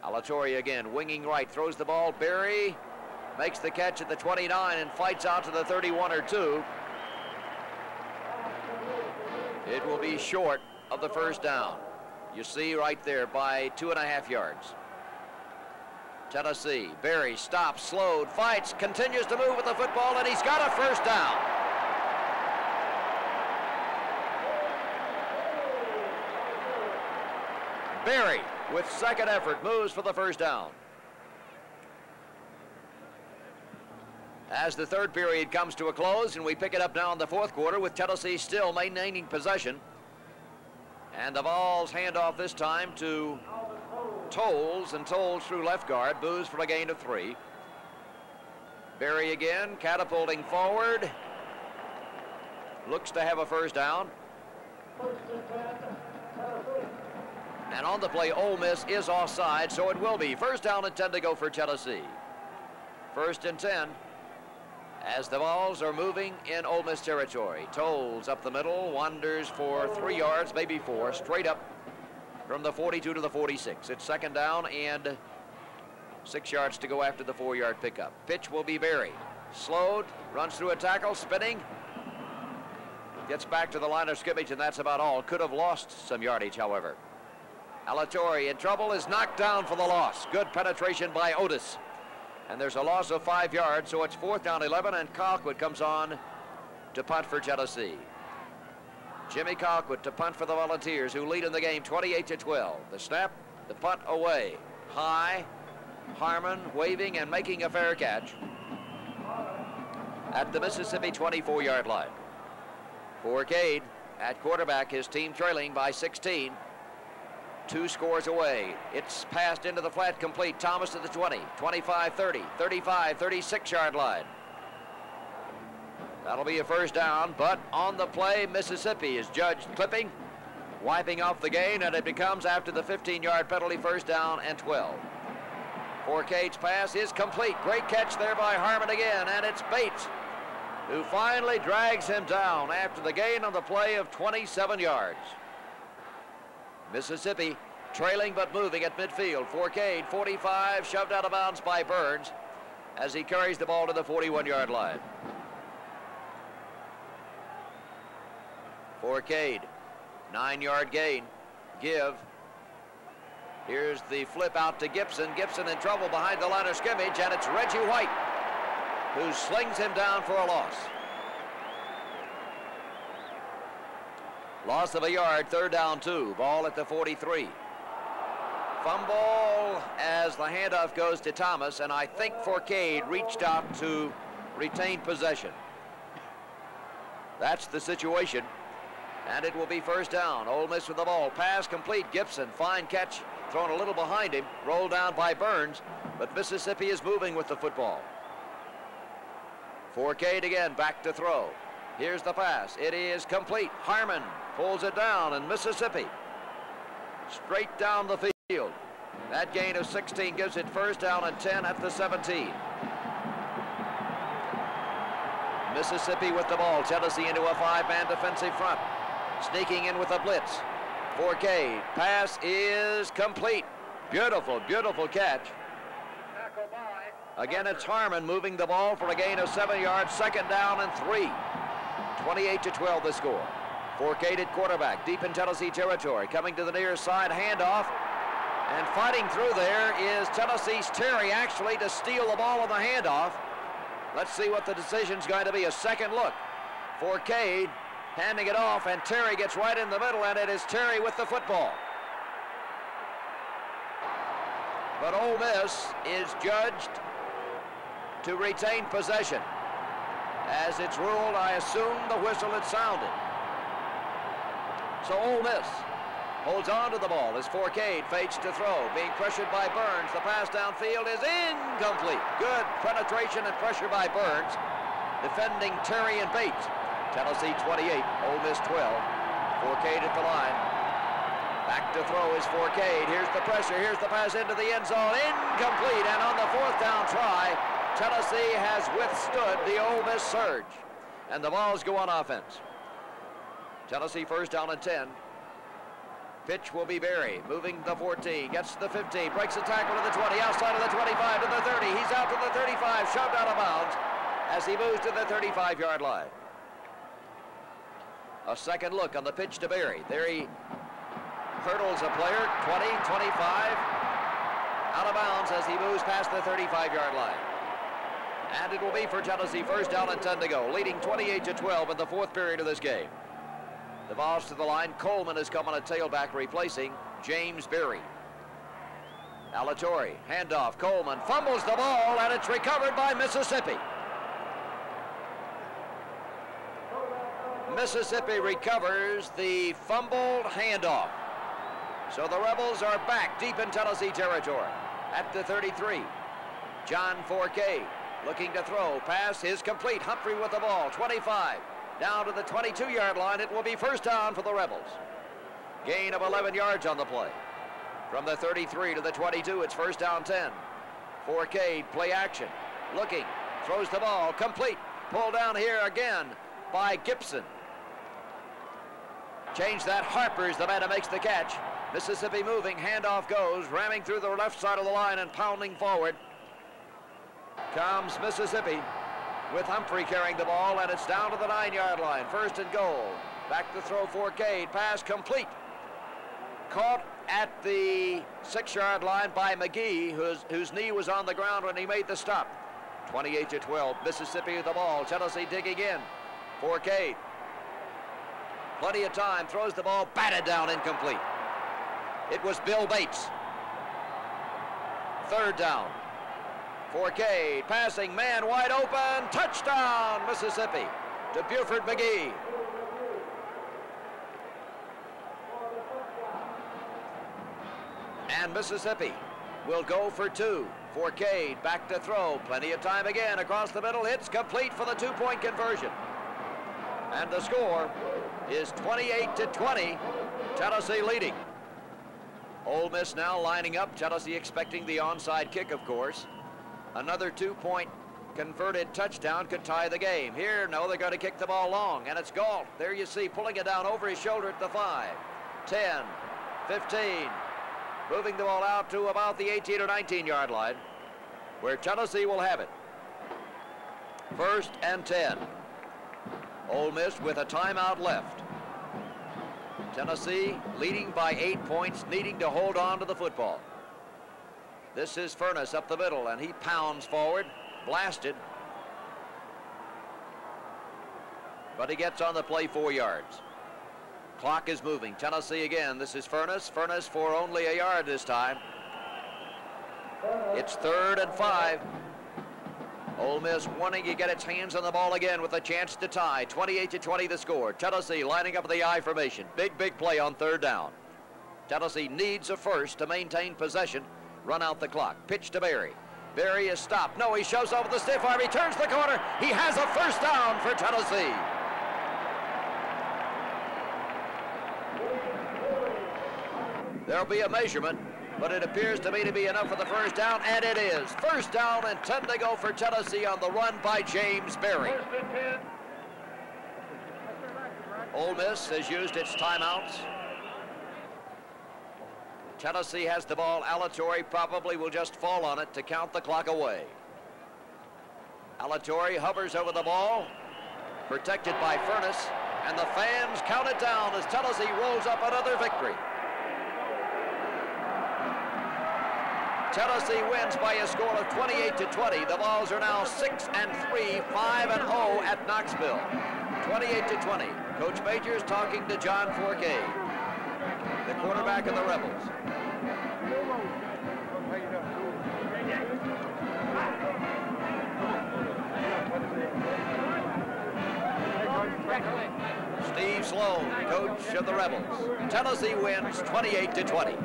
Alatori again, winging right, throws the ball. Berry makes the catch at the 29 and fights out to the 31 or 2. It will be short of the first down. You see right there by 2.5 yards. Tennessee, Berry stops, slowed, fights, continues to move with the football, and he's got a first down. Berry, with second effort, moves for the first down. As the third period comes to a close, and we pick it up now in the fourth quarter with Tennessee still maintaining possession. And the Vols hand off this time to Tolles, and Tolles through left guard, Booz for a gain of 3. Berry again, catapulting forward. Looks to have a first down. And on the play, Ole Miss is offside, so it will be first down and 10 to go for Tennessee. First and 10. As the Vols are moving in Ole Miss territory. Tolles up the middle, wanders for 3 yards, maybe 4, straight up from the 42 to the 46. It's second down and 6 yards to go after the 4-yard pickup. Pitch will be Berry. Slowed, runs through a tackle, spinning. Gets back to the line of scrimmage, and that's about all. Could have lost some yardage, however. Alatori in trouble, is knocked down for the loss. Good penetration by Otis. And there's a loss of 5 yards, so it's fourth down 11, and Colquitt comes on to punt for Tennessee. Jimmy Colquitt to punt for the Volunteers, who lead in the game 28-12. The snap, the punt away. High, Harmon waving and making a fair catch at the Mississippi 24-yard line. Forcade at quarterback, his team trailing by 16. 2 scores away. It's passed into the flat, complete. Thomas to the 20, 25, 30, 35, 36-yard line. That'll be a first down, but on the play, Mississippi is judged clipping, wiping off the gain, and it becomes, after the 15-yard penalty, first down and 12. Forcade's pass is complete. Great catch there by Harmon again, and it's Bates who finally drags him down after the gain on the play of 27 yards. Mississippi trailing but moving at midfield. Forcade, 45, shoved out of bounds by Burns as he carries the ball to the 41-yard line. Forcade, 9-yard gain. Give. Here's the flip out to Gibson. Gibson in trouble behind the line of scrimmage, and it's Reggie White who slings him down for a loss. Loss of a yard, third down 2. Ball at the 43. Fumble as the handoff goes to Thomas, and I think Forcade reached out to retain possession. That's the situation, and it will be first down. Ole Miss with the ball. Pass complete. Gibson, fine catch, thrown a little behind him, rolled down by Burns, but Mississippi is moving with the football. Forcade again, back to throw. Here's the pass. It is complete. Harmon pulls it down, and Mississippi straight down the field. That gain of 16 gives it first down and 10 at the 17. Mississippi with the ball. Tennessee into a 5-man defensive front. Sneaking in with a blitz. Forcade. Pass is complete. Beautiful, beautiful catch. Again, it's Harmon moving the ball for a gain of 7 yards. Second down and 3. 28-12 the score. Forcade at quarterback, deep in Tennessee territory. Coming to the near side, handoff. And fighting through there is Tennessee's Terry, actually, to steal the ball on the handoff. Let's see what the decision's going to be. A second look. Forcade handing it off, and Terry gets right in the middle, and it is Terry with the football. But Ole Miss is judged to retain possession. As it's ruled, I assume the whistle had sounded. So Ole Miss holds on to the ball as Forcade fakes to throw. Being pressured by Burns. The pass downfield is incomplete. Good penetration and pressure by Burns. Defending Terry and Bates. Tennessee 28, Ole Miss 12. Forcade at the line. Back to throw is Forcade. Here's the pressure. Here's the pass into the end zone. Incomplete. And on the fourth down try, Tennessee has withstood the Ole Miss surge. And the Vols go on offense. Tennessee first down and 10. Pitch will be Berry, moving the 14, gets to the 15, breaks the tackle to the 20, outside of the 25 to the 30. He's out to the 35, shoved out of bounds as he moves to the 35-yard line. A second look on the pitch to Berry. There he hurdles a player, 20, 25, out of bounds as he moves past the 35-yard line. And it will be for Tennessee first down and 10 to go, leading 28-12 in the fourth period of this game. The Vols to the line. Coleman has come on a tailback, replacing James Berry. Alatorre, handoff. Coleman fumbles the ball, and it's recovered by Mississippi. Mississippi recovers the fumbled handoff. So the Rebels are back deep in Tennessee territory at the 33. John Forcade looking to throw. Pass is complete. Humphrey with the ball. 25. Down to the 22-yard line. It will be first down for the Rebels. Gain of 11 yards on the play. From the 33 to the 22, it's first down 10. Forcade, play action. Looking, throws the ball, complete. Pulled down here again by Gibson. Change that. Harper's the man who makes the catch. Mississippi moving, handoff goes, ramming through the left side of the line and pounding forward. Comes Mississippi, with Humphrey carrying the ball, and it's down to the 9-yard line. First and goal. Back to throw Forcade. Pass complete. Caught at the 6-yard line by McGee, whose knee was on the ground when he made the stop. 28-12. Mississippi with the ball. Tennessee digging in. Forcade. Plenty of time. Throws the ball. Batted down. Incomplete. It was Bill Bates. Third down. Forcade passing, man wide open, touchdown Mississippi to Buford McGee. And Mississippi will go for 2. Forcade back to throw, plenty of time again across the middle. It's complete for the 2-point conversion. And the score is 28-20, Tennessee leading. Ole Miss now lining up, Tennessee expecting the onside kick, of course. Another 2-point converted touchdown could tie the game. Here, no, they're going to kick the ball long, and it's Galt. There you see, pulling it down over his shoulder at the 5, 10, 15, moving the ball out to about the 18 or 19-yard line, where Tennessee will have it. First and 10. Ole Miss with a timeout left. Tennessee leading by 8 points, needing to hold on to the football. This is Furness up the middle, and he pounds forward, blasted. But he gets on the play 4 yards. Clock is moving. Tennessee again. This is Furness. Furness for only a yard this time. It's 3rd and 5. Ole Miss wanting to get its hands on the ball again with a chance to tie. 28-20 the score. Tennessee lining up the I formation. Big play on 3rd down. Tennessee needs a first to maintain possession. Run out the clock. Pitch to Berry. Berry is stopped. No, he shoves off with the stiff arm. He turns the corner. He has a first down for Tennessee. There'll be a measurement, but it appears to me to be enough for the first down, and it is. First down and 10 to go for Tennessee on the run by James Berry. Ole Miss has used its timeouts. Tennessee has the ball. Alatorre probably will just fall on it to count the clock away. Alatorre hovers over the ball, protected by Furness, and the fans count it down as Tennessee rolls up another victory. Tennessee wins by a score of 28-20. The Vols are now 6-3, 5-0 at Knoxville. 28-20. Coach Majors talking to John Forquet, the quarterback of the Rebels. Steve Sloan, coach of the Rebels. Tennessee wins 28-20.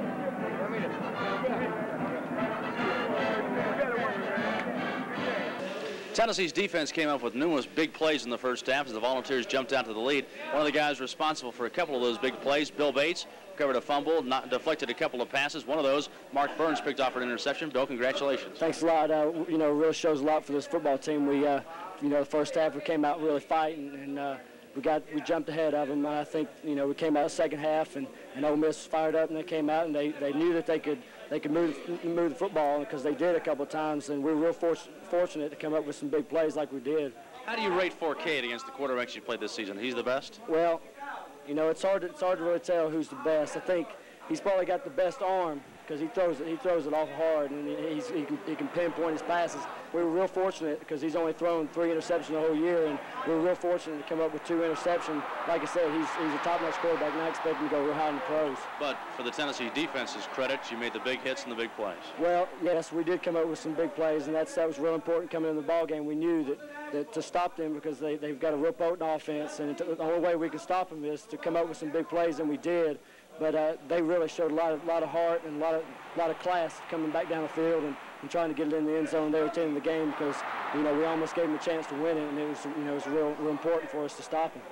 Tennessee's defense came up with numerous big plays in the first half as the Volunteers jumped out to the lead. One of the guys responsible for a couple of those big plays, Bill Bates, recovered a fumble, deflected a couple of passes. One of those, Mark Burns picked off for an interception. Bill, congratulations. Thanks a lot. You know, it really shows a lot for this football team. We, you know, the first half we came out really fighting, and we jumped ahead of them. I think, you know, we came out the second half, and Ole Miss was fired up, and they came out, and they knew that they could move the football, because they did a couple of times, and we were real fortunate to come up with some big plays like we did. How do you rate Forquet against the quarterbacks you played this season? He's the best? Well, you know, it's hard to really tell who's the best. I think he's probably got the best arm, because he throws it awful hard, and he can pinpoint his passes. We were real fortunate because he's only thrown 3 interceptions the whole year, and we were real fortunate to come up with 2 interceptions. Like I said, he's a top-notch quarterback, and I expect him to go real high in the pros. But for the Tennessee defense's credit, you made the big hits and the big plays. Well, yes, we did come up with some big plays, and that was real important coming in the ball game. We knew that to stop them, because they've got a real potent offense, and the only way we can stop them is to come up with some big plays, and we did. But they really showed a lot of heart and a lot of class coming back down the field and trying to get it in the end zone. They were taking the game because, you know, we almost gave them a chance to win it, and it was, you know, it was real important for us to stop them.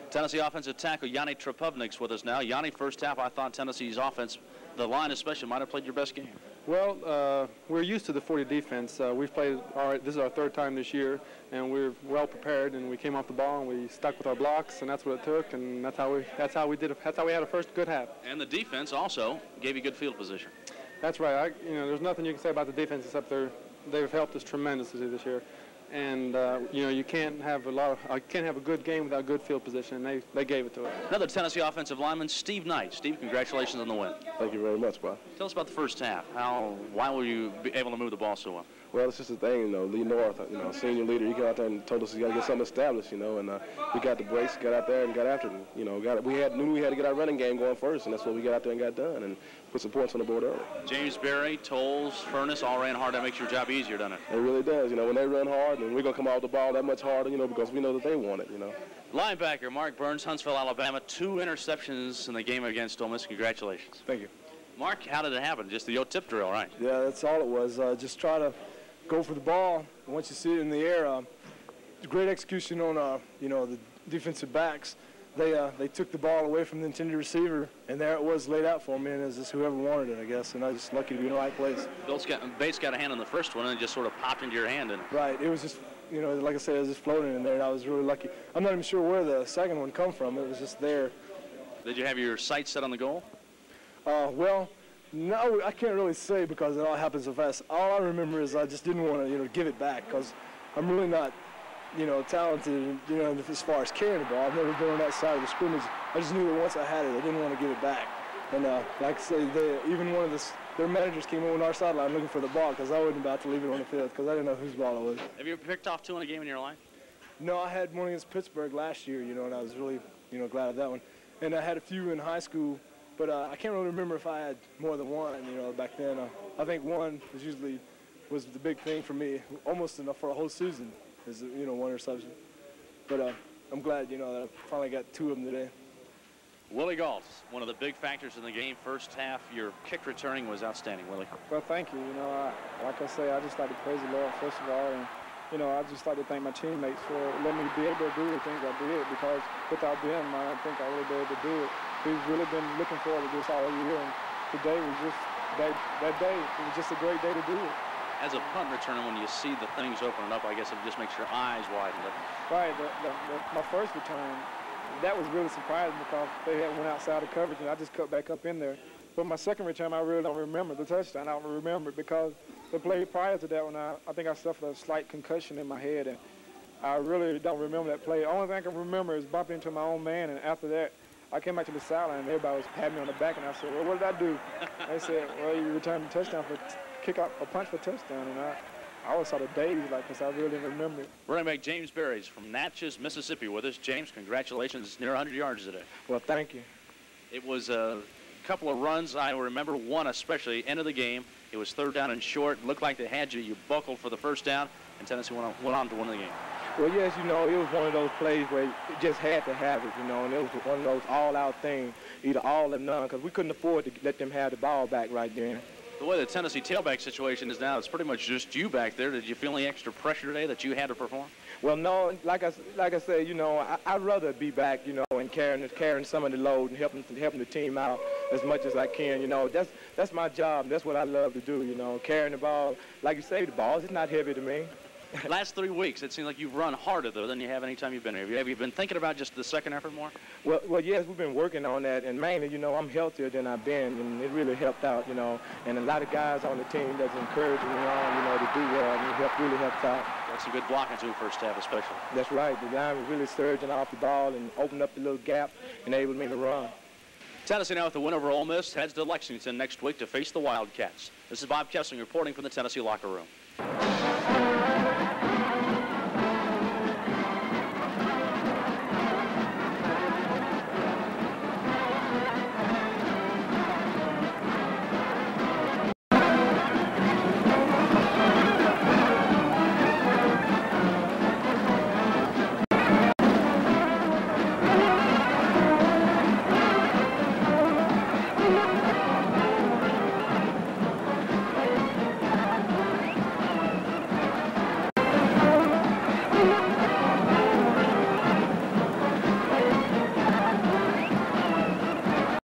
Tennessee offensive tackle Yanni Trepubnik's with us now. Yanni, first half, I thought Tennessee's offense, the line especially, might have played your best game. Well, we're used to the 40 defense. We've played, this is our 3rd time this year, and we're well prepared, and we came off the ball and we stuck with our blocks, and that's what it took, and that's how we had a first good half. And the defense also gave you good field position. That's right. You know, there's nothing you can say about the defense except they've helped us tremendously this year. And you know, you can't have a good game without good field position, and they gave it to us. Another Tennessee offensive lineman, Steve Knight. Steve, congratulations on the win. Thank you very much, Bob. Tell us about the first half. Why were you able to move the ball so well? Well, it's just a thing, you know. Lee North, you know, senior leader, he got out there and told us he got to get something established, you know, and we got the brace, got out there and got after it. You know, knew we had to get our running game going first, and that's what we got out there and got done, and put some points on the board early. James Berry, Tolles, Furness all ran hard. That makes your job easier, doesn't it? It really does. You know, when they run hard, and we're going to come off the ball that much harder, you know, because we know that they want it, you know. Linebacker Mark Burns, Huntsville, Alabama, 2 interceptions in the game against Ole Miss. Congratulations. Thank you. Mark, how did it happen? Just the yo-tip drill, right? Yeah, that's all it was. Just try to go for the ball. And once you see it in the air, great execution on you know, the defensive backs. They took the ball away from the intended receiver, and there it was laid out for me, and it was just whoever wanted it, I guess, and I was just lucky to be in the right place. Bates got a hand on the first one, and it just sort of popped into your hand. Right. It was just, you know, like I said, it was just floating in there, and I was really lucky. I'm not even sure where the second one come from. It was just there. Did you have your sights set on the goal? Well, no, I can't really say because it all happens so fast. All I remember is I just didn't want to, you know, give it back because I'm really not, you know, talented, you know, as far as carrying the ball. I've never been on that side of the scrimmage. I just knew that once I had it, I didn't want to give it back. And like I say, even one of their managers came on our sideline looking for the ball because I wasn't about to leave it on the field because I didn't know whose ball it was. Have you ever picked off 2 in a game in your life? No, I had one against Pittsburgh last year, you know, and I was really, you know, glad of that one. And I had a few in high school, but I can't really remember if I had more than one, you know, back then. I think one was the big thing for me, almost enough for a whole season, is, you know, 1 interception. But I'm glad, you know, that I finally got 2 of them today. Willie Galtz, one of the big factors in the game. First half, your kick returning was outstanding, Willie. Well, thank you. You know, like I say, I just like to praise the Lord, first of all, and, you know, I just like to thank my teammates for letting me be able to do the things I did because without them, I don't think I would be able to do it. we've really been looking forward to this all year, and today was just that day. It was just a great day to do it. As a punt returner, when you see the things opening up, I guess it just makes your eyes widen. Right. My first return, that was really surprising because they had went outside of coverage, and I just cut back up in there. But my second return, I really don't remember the touchdown. I don't remember it because the play prior to that one, I think I suffered a slight concussion in my head, and I really don't remember that play. The only thing I can remember is bumping into my own man, and after that, I came back to the sideline, and everybody was patting me on the back, and I said, well, what did I do? They said, well, you returned the touchdown for kick out a punch for touchdown, and I was sort of dazed, like, because I really didn't remember it. Running back James Berry's from Natchez, Mississippi with us. James, congratulations. It's near 100 yards today. Well, thank you. It was a couple of runs. I remember one especially, end of the game. It was third down and short. Looked like they had you. You buckled for the first down, and Tennessee went on to win the game. Well, yes, you know, it was one of those plays where you just had to have it, you know, and it was one of those all-out things, either all or none, because we couldn't afford to let them have the ball back right then. The way the Tennessee tailback situation is now, it's pretty much just you back there. Did you feel any extra pressure today that you had to perform? Well, no, like I said, you know, I'd rather be back, you know, and carrying some of the load and helping the team out as much as I can. You know, that's my job. That's what I love to do. You know, carrying the ball. Like you say, the ball is not heavy to me. Last 3 weeks, it seems like you've run harder, though, than you have any time you've been here. Have you been thinking about just the second effort more? Well, yes, we've been working on that, and mainly, you know, I'm healthier than I've been, and it really helped out, you know. And a lot of guys on the team that's encouraging me on, you know, to do well, and it really helped out. Got some good blocking too, first half especially. That's right. The line was really surging off the ball and opened up the little gap and enabled me to run. Tennessee now with the win over Ole Miss heads to Lexington next week to face the Wildcats. This is Bob Kessling reporting from the Tennessee locker room.